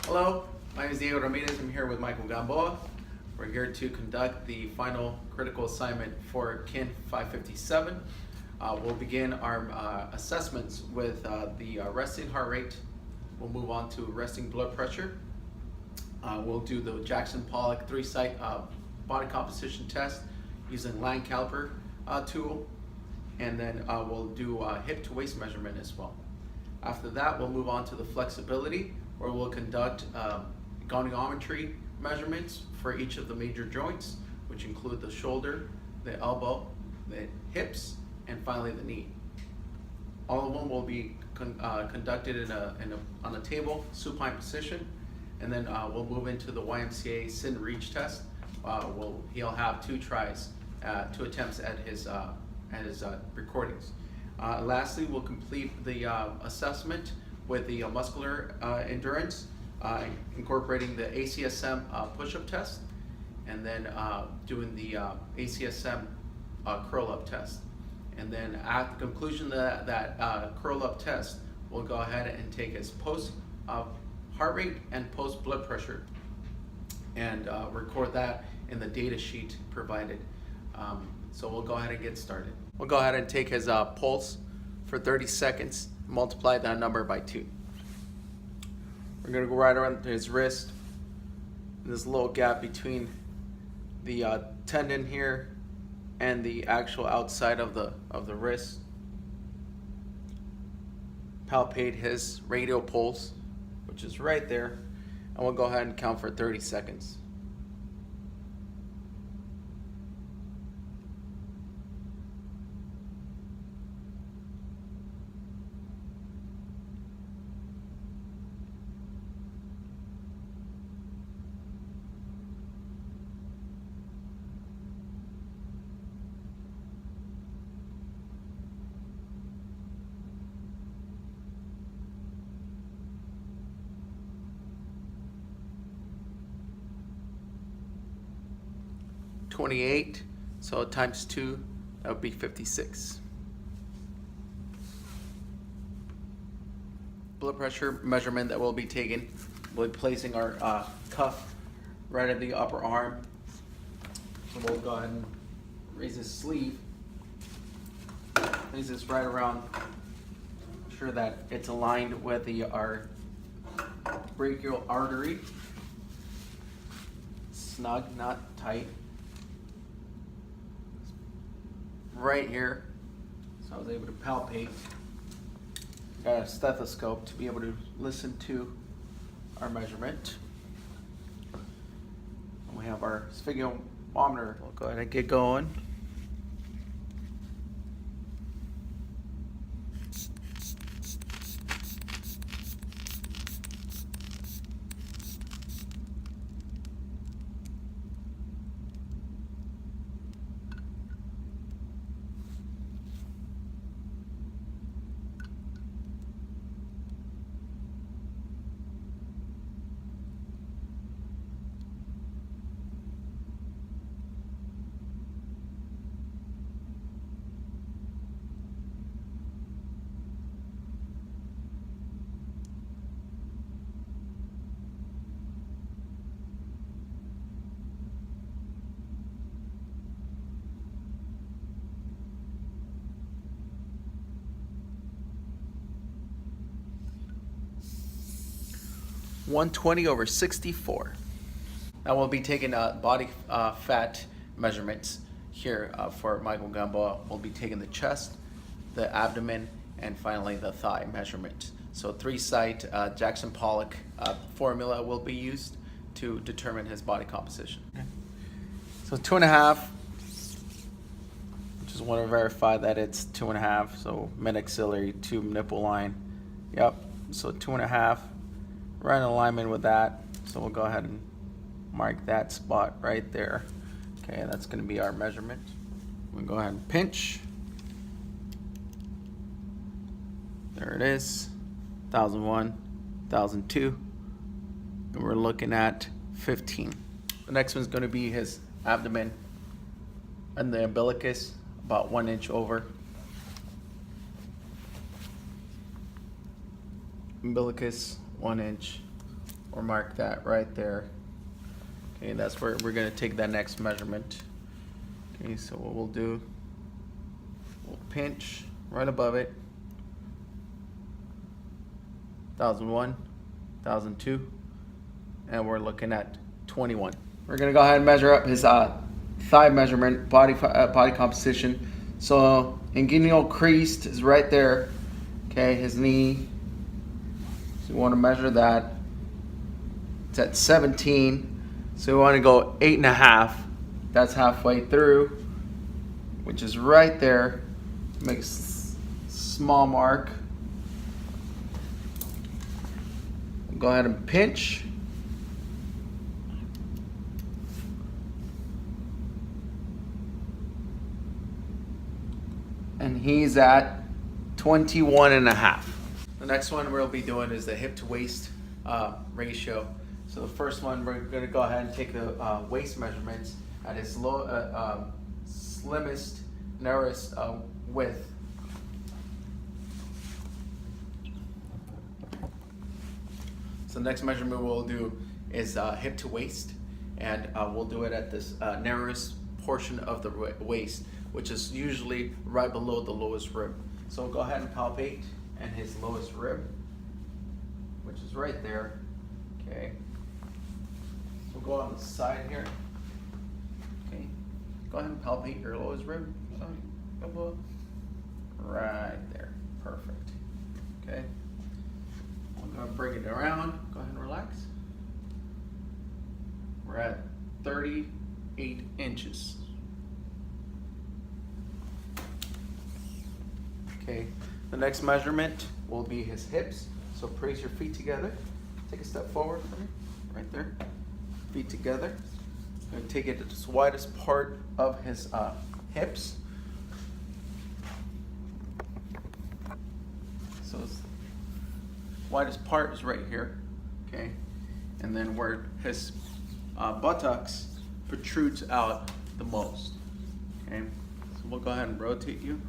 Hello, my name is Diego Ramirez. I'm here with Michael Gamboa. We're here to conduct the final critical assignment for KIN 557. We'll begin our assessments with the resting heart rate. We'll move on to resting blood pressure. We'll do the Jackson-Pollock 3-site body composition test using line caliper tool, and then we'll do hip to waist measurement as well. After that, we'll move on to the flexibility, where we'll conduct goniometry measurements for each of the major joints, which include the shoulder, the elbow, the hips, and finally the knee. All of them will be conducted on a table, supine position, and then we'll move into the YMCA sit and reach test. He'll have 2 tries, 2 attempts at his recordings. Lastly, we'll complete the assessment with the muscular endurance, incorporating the ACSM push-up test, and then doing the ACSM curl-up test. And then at the conclusion of that curl-up test, we'll go ahead and take his post heart rate and post blood pressure and record that in the data sheet provided. So we'll go ahead and get started. We'll go ahead and take his pulse for 30 seconds, multiply that number by 2. We're gonna go right around his wrist. This little gap between the tendon here and the actual outside of the wrist. Palpate his radial pulse, which is right there, and we'll go ahead and count for 30 seconds. $28, so times 2, that would be 56. Blood pressure measurement that we'll be taking, we'll be placing our cuff right at the upper arm. So we'll go ahead and raise his sleeve, place this right around, ensure that it's aligned with our brachial artery. Snug, not tight. Right here, so I was able to palpate. Got a stethoscope to be able to listen to our measurement. And we have our sphygmomanometer. We'll go ahead and get going. (120/64). Now we'll be taking body fat measurements here for Michael Gamboa. We'll be taking the chest, the abdomen, and finally the thigh measurement. So 3-site Jackson-Pollock formula will be used to determine his body composition. So 2.5, just want to verify that it's 2.5. So mid-axillary to nipple line. Yep. So 2.5. Right in alignment with that, so we'll go ahead and mark that spot right there. Okay, that's going to be our measurement. We'll go ahead and pinch. There it is, 1001, 1002, and we're looking at 15. The next one's going to be his abdomen and the umbilicus, about 1 inch over. Umbilicus 1 inch We'll mark that right there. Okay, that's where we're gonna take that next measurement. Okay, so what we'll do, we'll pinch right above it. 1001, 1002, and we're looking at 21. We're gonna go ahead and measure up his thigh measurement, body composition. So inguinal crease is right there. Okay, his knee. So we want to measure that. It's at 17. So we want to go 8.5. That's halfway through, which is right there. Make a small mark. Go ahead and pinch. And he's at 21.5. The next one we'll be doing is the hip to waist ratio. So the first one, we're going to go ahead and take the waist measurements at his slimmest, narrowest width. So the next measurement we'll do is hip to waist, and we'll do it at this narrowest portion of the waist, which is usually right below the lowest rib. So we'll go ahead and palpate and his lowest rib, which is right there. Okay. We'll go on the side here. Okay. Go ahead and palpate your lowest rib. Right there. Perfect. Okay. I'm going to bring it around. Go ahead and relax. We're at 38 inches. Okay. The next measurement will be his hips. So place your feet together. Take a step forward for me. Right there. Feet together. I'm going to take it to the widest part of his hips. So his widest part is right here. Okay. And then where his buttocks protrudes out the most. Okay. So we'll go ahead and rotate you,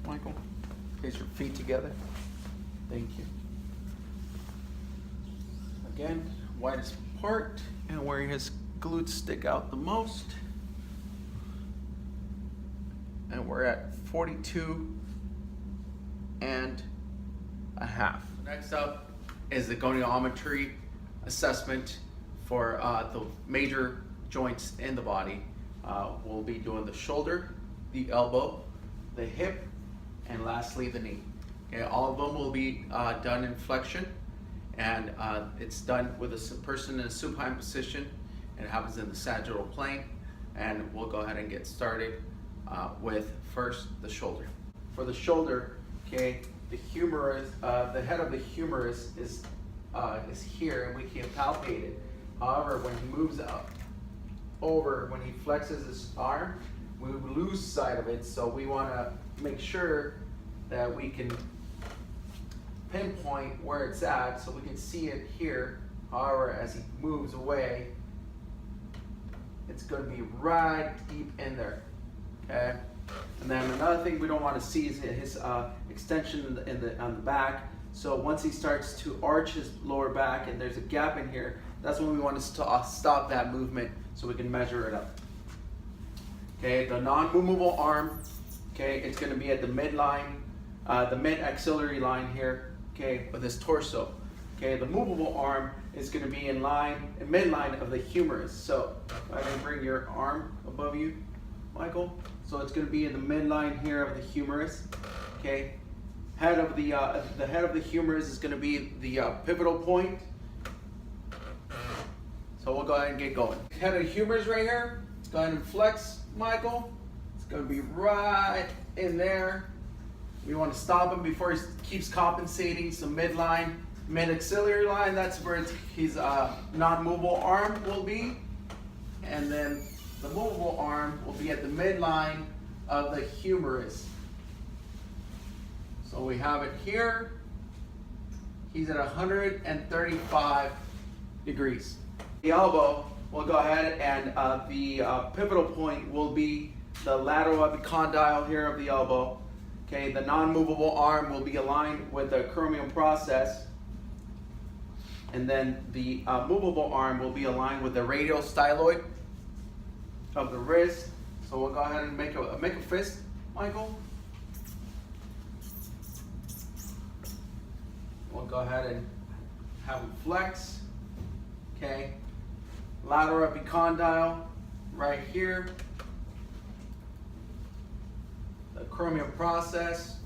Michael. Place your feet together. Thank you. Again, widest part and where his glutes stick out the most. And we're at 42.5. Next up is the goniometry assessment for the major joints in the body. We'll be doing the shoulder, the elbow, the hip, and lastly the knee. Okay, all of them will be done in flexion, and it's done with a person in a supine position, and it happens in the sagittal plane. And we'll go ahead and get started with first the shoulder. For the shoulder, okay, the humerus, the head of the humerus is here, and we can palpate it. However, when he moves up over, when he flexes his arm, we lose sight of it. So we want to make sure that we can pinpoint where it's at, so we can see it here. However, as he moves away, it's going to be right deep in there. Okay. And then another thing we don't want to see is his extension on the back. So once he starts to arch his lower back and there's a gap in here, that's when we want to stop that movement so we can measure it up. Okay, the non-movable arm, okay, it's going to be at the midline, the mid-axillary line here, okay, with his torso. Okay, the movable arm is going to be in midline of the humerus. So I can bring your arm above you, Michael. So it's going to be in the midline here of the humerus. Okay, the head of the humerus is going to be the pivotal point. So we'll go ahead and get going. Head of the humerus right here. Let's go ahead and flex, Michael. It's going to be right in there. We want to stop him before he keeps compensating. So midline, mid-axillary line, that's where his non-movable arm will be. And then the movable arm will be at the midline of the humerus. So we have it here. He's at 135 degrees. The elbow, we'll go ahead and the pivotal point will be the lateral epicondyle here of the elbow. Okay, the non-movable arm will be aligned with the acromion process. And then the movable arm will be aligned with the radial styloid of the wrist. So we'll go ahead and make a fist, Michael. We'll go ahead and have him flex. Okay. Lateral epicondyle right here. The acromion process.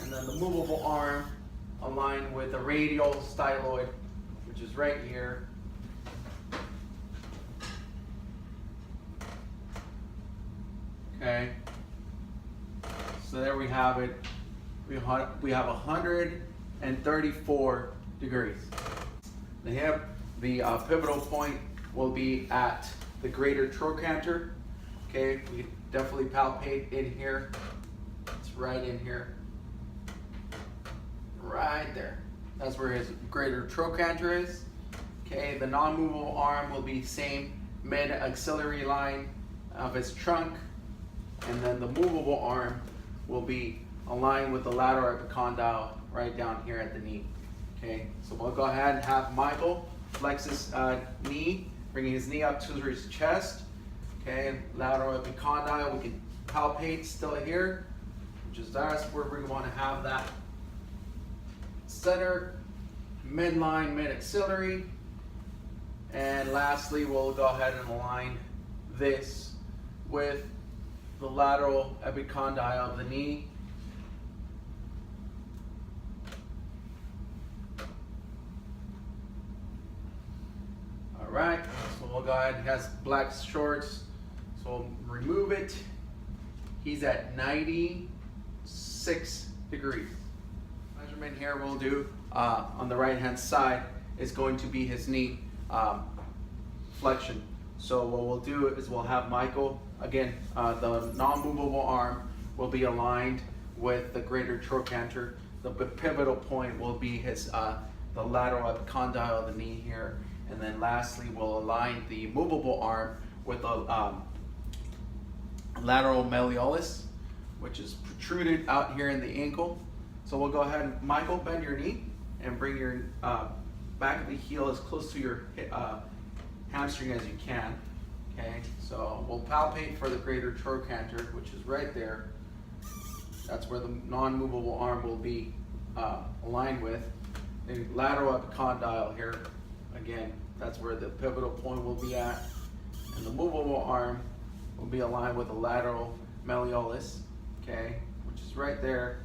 And then the movable arm aligned with the radial styloid, which is right here. Okay. So there we have it. We have 134 degrees. The hip, the pivotal point will be at the greater trochanter. Okay, we definitely palpate in here. It's right in here. Right there. That's where his greater trochanter is. Okay, the non-movable arm will be same mid-axillary line of his trunk. And then the movable arm will be aligned with the lateral epicondyle right down here at the knee. Okay, so we'll go ahead and have Michael flex his knee, bringing his knee up to his chest. Okay, lateral epicondyle, we can palpate still here, which is that's where we want to have that center, midline, mid-axillary. And lastly, we'll go ahead and align this with the lateral epicondyle of the knee. All right, so we'll go ahead. He has black shorts, so we'll remove it. He's at 96 degrees. Measurement here we'll do on the right hand side is going to be his knee flexion. So what we'll do is we'll have Michael, again, the non-movable arm will be aligned with the greater trochanter. The pivotal point will be his the lateral epicondyle of the knee here. And then lastly, we'll align the movable arm with the lateral malleolus, which is protruded out here in the ankle. So we'll go ahead and, Michael, bend your knee and bring your back of the heel as close to your hamstring as you can. Okay, so we'll palpate for the greater trochanter, which is right there. That's where the non-movable arm will be aligned with. The lateral epicondyle here, again, that's where the pivotal point will be at. And the movable arm will be aligned with the lateral malleolus, okay, which is right there.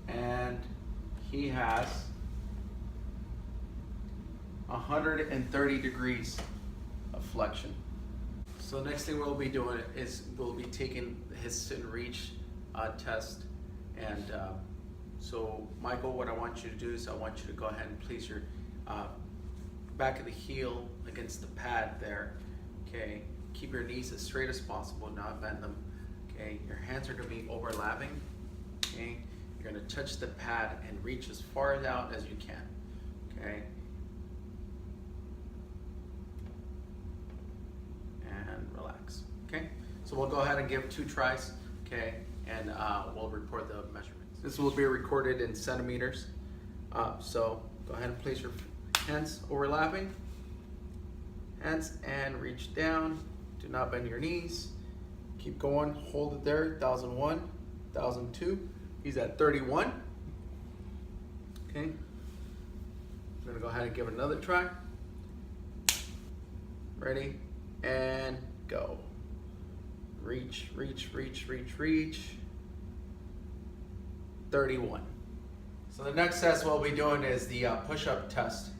And he has 130 degrees of flexion. So the next thing we'll be doing is we'll be taking his sit and reach test. And so Michael, what I want you to do is I want you to go ahead and place your back of the heel against the pad there. Okay, keep your knees as straight as possible, not bend them. Okay, your hands are going to be overlapping. Okay, you're going to touch the pad and reach as far out as you can. Okay. And relax. Okay, so we'll go ahead and give 2 tries. Okay, and we'll report the measurements. This will be recorded in centimeters. So go ahead and place your hands overlapping. Hands and reach down. Do not bend your knees. Keep going. Hold it there. 1001, 1002. He's at 31. Okay. I'm gonna go ahead and give it another try. Ready? And go. Reach, reach, reach, reach, reach. 31. So the next test we'll be doing is the push-up test.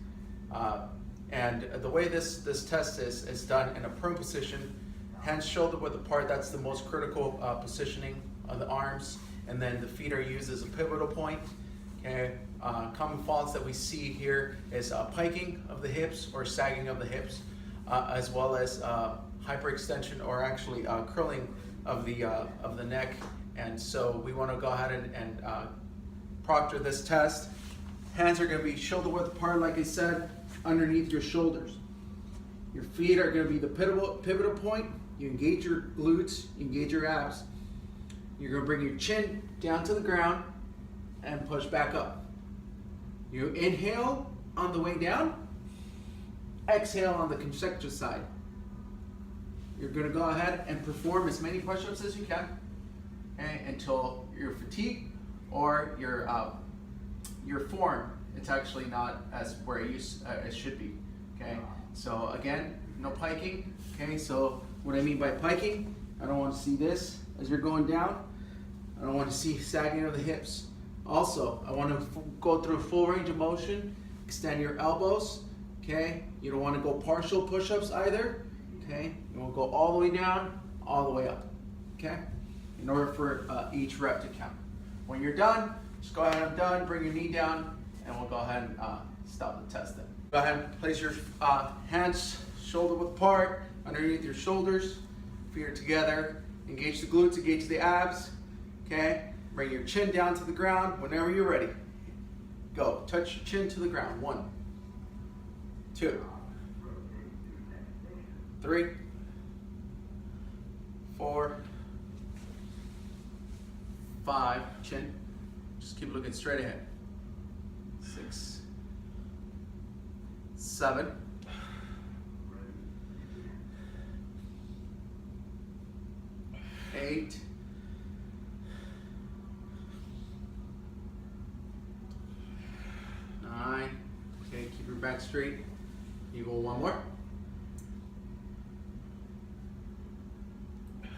And the way this test is done in a prone position, hands shoulder width apart, that's the most critical positioning of the arms. And then the feet are used as a pivotal point. Okay. Common faults that we see here is piking of the hips or sagging of the hips, as well as hyperextension or actually curling of the neck. And so we want to go ahead and proctor this test. Hands are going to be shoulder width apart, like I said, underneath your shoulders. Your feet are going to be the pivotal point. You engage your glutes, you engage your abs. You're going to bring your chin down to the ground, and push back up. You inhale on the way down, exhale on the consecutive side. You're gonna go ahead and perform as many push-ups as you can, okay, until you're fatigued or your form, it's actually not as where it should be, okay? So again, no piking, okay? So what I mean by piking, I don't want to see this as you're going down. I don't want to see sagging of the hips. Also, I want to go through a full range of motion, extend your elbows, okay? You don't want to go partial push-ups either, okay? You want to go all the way down, all the way up, okay? In order for each rep to count. When you're done, just go ahead and done, bring your knee down, and we'll go ahead and stop the test then. Go ahead and place your hands shoulder width apart, underneath your shoulders, feet are together, engage the glutes, engage the abs, okay? Bring your chin down to the ground whenever you're ready. Go, touch your chin to the ground. 1, 2, 3, 4, 5, chin. Just keep looking straight ahead. 6, 7, 8, 9. Okay, keep your back straight. You go one more.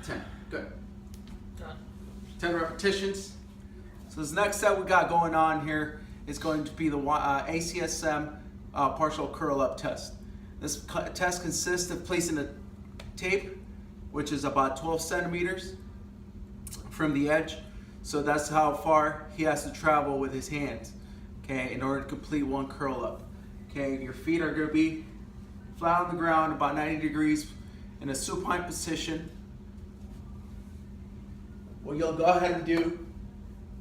10. Good. Done. 10 repetitions. So this next set we got going on here is going to be the ACSM partial curl up test. This test consists of placing a tape, which is about 12 centimeters from the edge. So that's how far he has to travel with his hands, okay, in order to complete one curl up. Okay, your feet are going to be flat on the ground, about 90 degrees in a supine position. What you'll go ahead and do,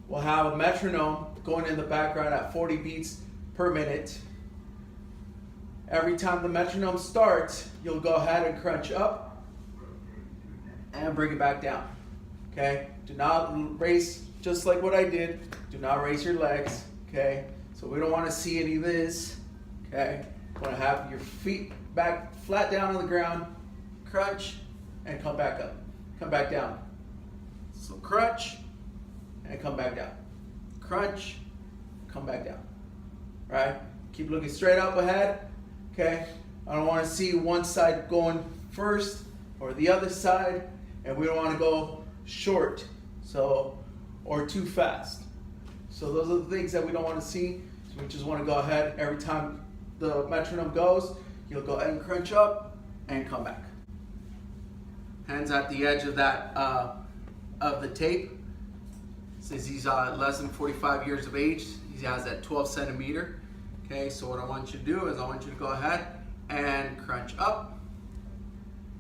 we'll have a metronome going in the background at 40 beats per minute. Every time the metronome starts, you'll go ahead and crunch up and bring it back down. Okay? Do not raise, just like what I did, do not raise your legs. Okay? So we don't want to see any of this. Okay? You want to have your feet back flat down on the ground, crunch, and come back up. Come back down. So crunch, and come back down. Crunch, come back down. Right? Keep looking straight up ahead. Okay? I don't want to see one side going first or the other side, and we don't want to go short, so, or too fast. So those are the things that we don't want to see. So we just want to go ahead, every time the metronome goes, you'll go ahead and crunch up and come back. Hands at the edge of that, of the tape. Since he's less than 45 years of age, he has that 12 centimeter. Okay, so what I want you to do is I want you to go ahead and crunch up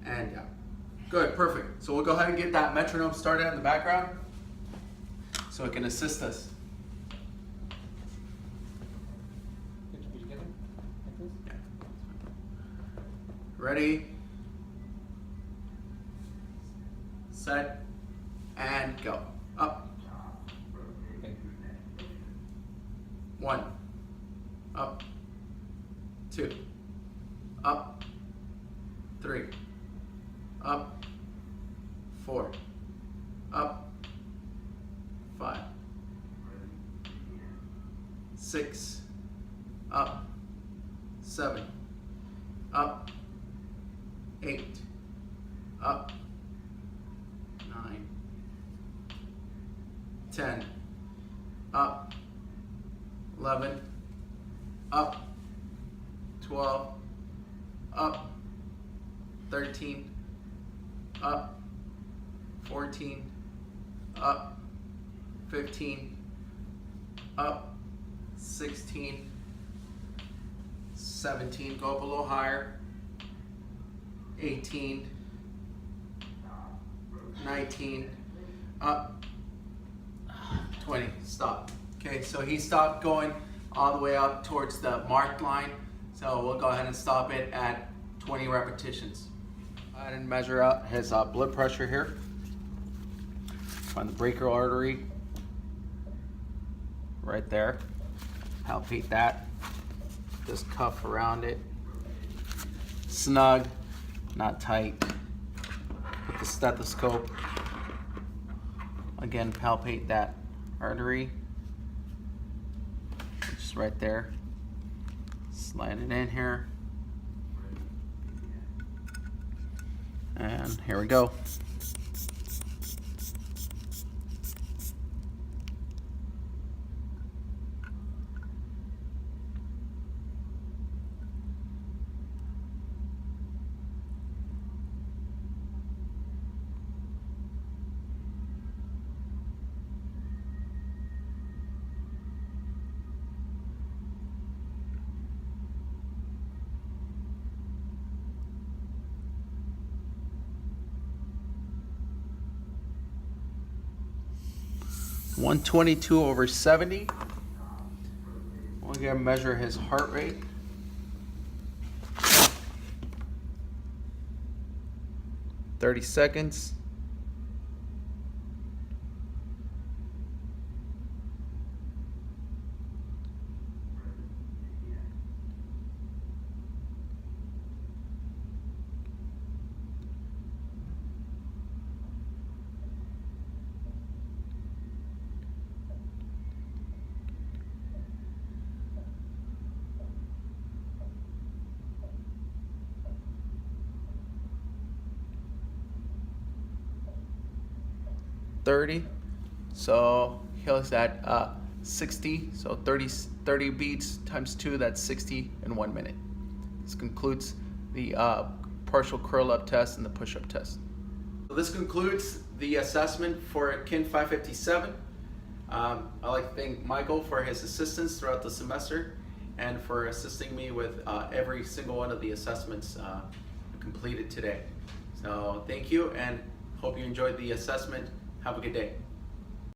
and down. Good, perfect. So we'll go ahead and get that metronome started in the background so it can assist us. Yeah. Ready, set, and go. Up. 1. Up. 2. Up. 3. Up. 4. Up. 5. 6. Up. 7. Up. 8. Up. 9. 10. Up. 11. Up. 12. Up. 13. Up. 14. Up. 15. Up. 16. 17. Go up a little higher. 18. 19. Up. 20. Stop. Okay, so he stopped going all the way up towards the marked line. So we'll go ahead and stop it at 20 repetitions. Go ahead and measure out his blood pressure here. Find the brachial artery. right there. Palpate that. Just cuff around it. Snug, not tight. Put the stethoscope. Again, palpate that artery. Just right there. Slide it in here. And here we go. (122/70). We're gonna measure his heart rate. (30 seconds). (30). So he's at 60. So 30 beats times 2, that's 60 in 1 minute. This concludes the partial curl up test and the push up test. So this concludes the assessment for KIN 557. I'd like to thank Michael for his assistance throughout the semester and for assisting me with every single one of the assessments completed today. So thank you, and hope you enjoyed the assessment. Have a good day.